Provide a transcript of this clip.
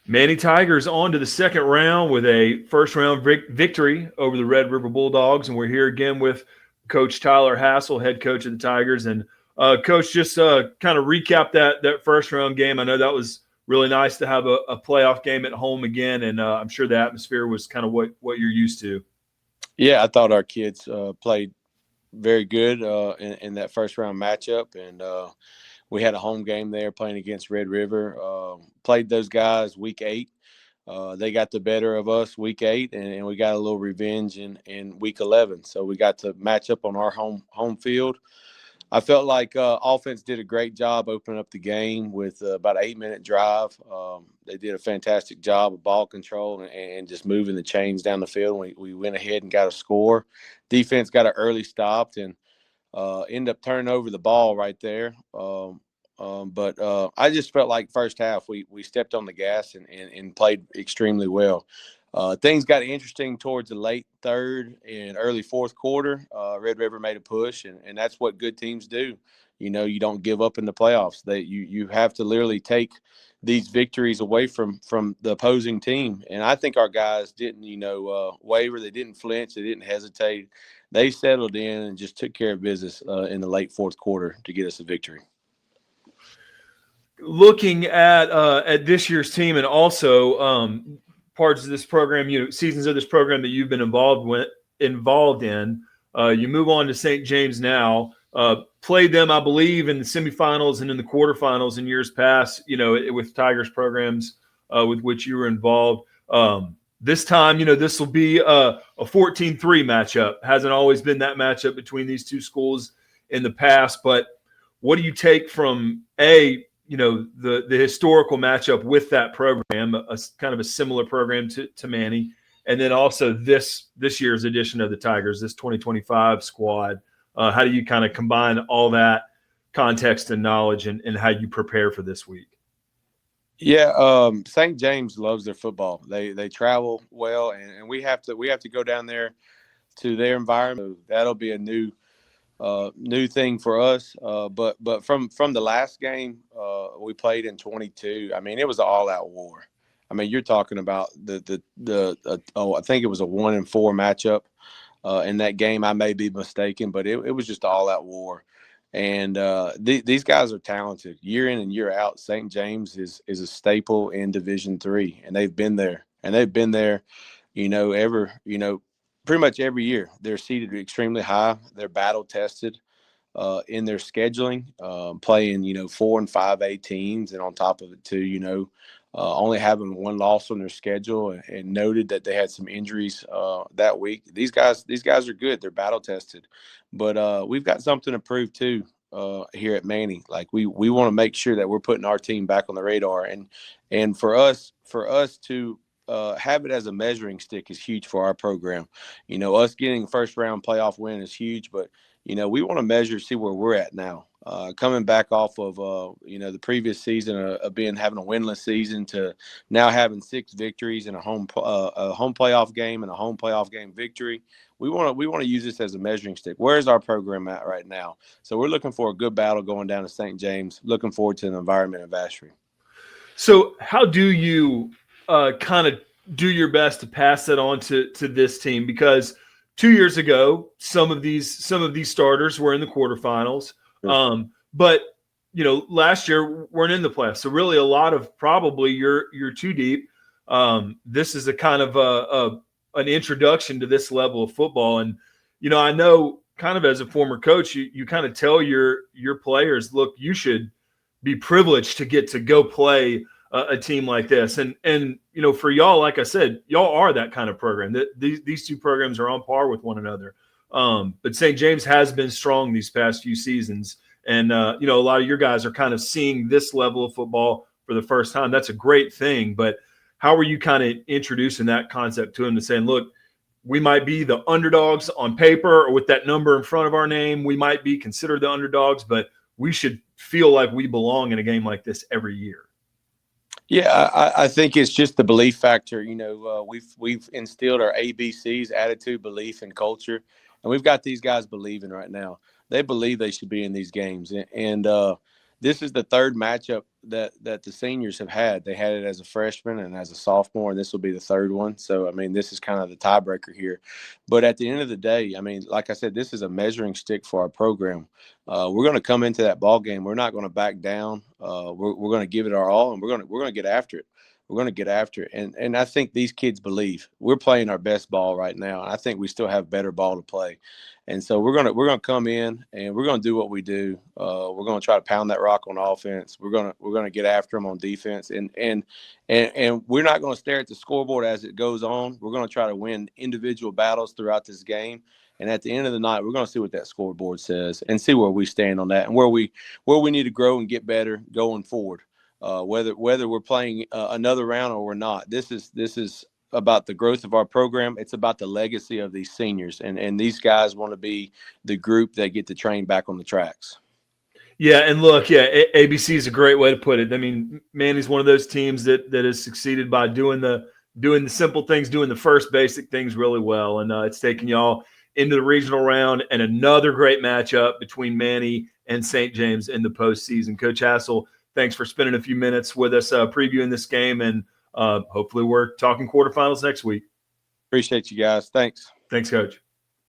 Manny Tigers on to the second round with a first-round victory over the Red River Bulldogs, and we're here again with Coach Tyler Hassell, head coach of the Tigers. And Coach, just kind of recap that first-round game. I know that was really nice to have a playoff game at home again, and I'm sure the atmosphere was kind of what you're used to. Yeah, I thought our kids played very good in that first-round matchup, and we had a home game there playing against Red River. Played those guys week 8. They got the better of us week 8, and we got a little revenge in week 11. So we got to match up on our home field. I felt like offense did a great job opening up the game with about an 8-minute drive. They did a fantastic job of ball control and just moving the chains down the field. We went ahead and got a score. Defense got an early stop and ended up turning over the ball right there. But I just felt like first half we stepped on the gas and played extremely well. Things got interesting towards the late third and early fourth quarter. Red River made a push, and that's what good teams do. You know, you don't give up in the playoffs. You have to literally take these victories away from the opposing team. And I think our guys didn't, waver. They didn't flinch. They didn't hesitate. They settled in and just took care of business in the late fourth quarter to get us a victory. Looking at this year's team, and also parts of this program, seasons of this program that you've been involved in. You move on to St. James now. Played them, I believe, in the semifinals and in the quarterfinals in years past. With Tigers programs with which you were involved. This time, this will be a 14-3 matchup. Hasn't always been that matchup between these two schools in the past. But what do you take from the historical matchup with that program, a kind of a similar program to Manny, and then also this year's edition of the Tigers, this 2025 squad? How do you kind of combine all that context and knowledge and how you prepare for this week? Yeah, St. James loves their football. They travel well, and we have to go down there to their environment. That'll be a new thing for us. But from the last game we played in 22, I mean, it was an all-out war. I mean, you're talking about I think it was a 1-4 matchup in that game. I may be mistaken, but it was just all-out war. And these guys are talented. Year in and year out, St. James is a staple in Division III, and they've been there. Pretty much every year. They're seated extremely high. They're battle tested in their scheduling, playing 4 and 5A teams, and on top of it too, only having one loss on their schedule, and noted that they had some injuries that week. These guys are good. They're battle tested, but we've got something to prove too here at Manny. Like we want to make sure that we're putting our team back on the radar, and for us to have it as a measuring stick is huge for our program. Us getting a first round playoff win is huge, but we want to measure, see where we're at now. Coming back off of the previous season of having a winless season to now having 6 victories and a home playoff game and a home playoff game victory. We want to use this as a measuring stick. Where's our program at right now? So we're looking for a good battle going down to St. James. Looking forward to an environment of Vacherie. So how do you kind of do your best to pass that on to this team? Because 2 years ago, some of these starters were in the quarterfinals, but last year weren't in the playoffs. So really, a lot of probably you're too deep. This is a kind of an introduction to this level of football, and I know kind of as a former coach, you kind of tell your players, look, you should be privileged to get to go play a team like this. And for y'all, like I said, y'all are that kind of program. These two programs are on par with one another. But St. James has been strong these past few seasons. And, a lot of your guys are kind of seeing this level of football for the first time. That's a great thing. But how are you kind of introducing that concept to them to saying, look, we might be the underdogs on paper or with that number in front of our name. We might be considered the underdogs, but we should feel like we belong in a game like this every year. Yeah, I think it's just the belief factor. We've instilled our ABCs: attitude, belief, and culture, and we've got these guys believing right now. They believe they should be in these games, and this is the third matchup that the seniors have had. They had it as a freshman and as a sophomore, and this will be the third one. So, I mean, this is kind of the tiebreaker here. But at the end of the day, I mean, like I said, this is a measuring stick for our program. We're going to come into that ball game. We're not going to back down. We're going to give it our all, and we're going to get after it. We're going to get after it. And I think these kids believe we're playing our best ball right now. And I think we still have better ball to play. And so we're gonna come in and we're gonna do what we do. We're gonna try to pound that rock on offense. We're gonna get after them on defense, and we're not gonna stare at the scoreboard as it goes on. We're gonna try to win individual battles throughout this game. And at the end of the night, we're gonna see what that scoreboard says and see where we stand on that and where we need to grow and get better going forward. Whether we're playing another round or we're not, this is about the growth of our program. It's about the legacy of these seniors, and these guys want to be the group that get to train back on the tracks. Yeah, and look, yeah, ABC is a great way to put it. I mean, Manny's one of those teams that has succeeded by doing the simple things, doing the first basic things really well, and it's taken y'all into the regional round and another great matchup between Manny and St. James in the postseason. Coach Hassell, thanks for spending a few minutes with us previewing this game, and hopefully we're talking quarterfinals next week. Appreciate you guys. Thanks. Thanks, Coach.